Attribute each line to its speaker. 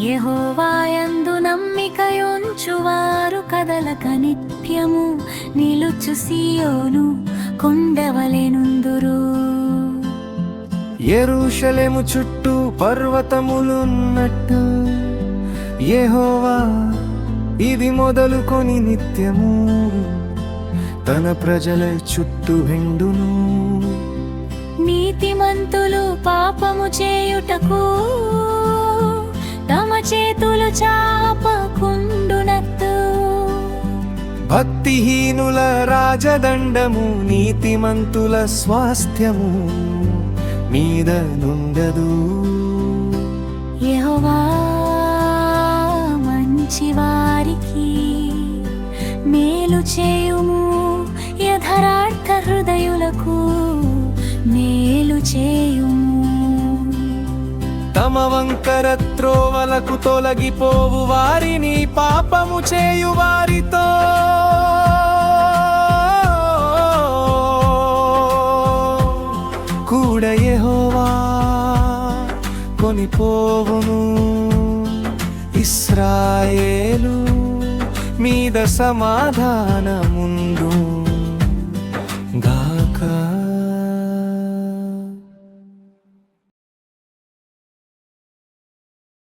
Speaker 1: యెహోవాయందు నమ్మికయుంచువారు కదలక నిత్యము నిలుచు సీయోను కొండవలెనుందురు.
Speaker 2: యెరూషలేము చుట్టూ పర్వతములున్నట్టు యెహోవా ఇది మొదలుకొని నిత్యము తన ప్రజల చుట్టూ వెండును.
Speaker 1: నీతిమంతులు పాపము చేయుటకు తమ చేతులు చాపకుండునట్టు
Speaker 2: భక్తిహీనుల రాజదండము నీతిమంతుల స్వాస్థ్యము మీద నుండదు.
Speaker 1: యెహోవా మంచి వారికి మేలు చేయుము, యథార్థ హృదయులకు మేలు చేయుము.
Speaker 2: తమ వంకర త్రోవలకు తొలగిపోవు వారిని పాపము చేయు వారితో కూడా యెహోవా కొనిపోవును. ఇశ్రాయేలు మీద సమాధానమున్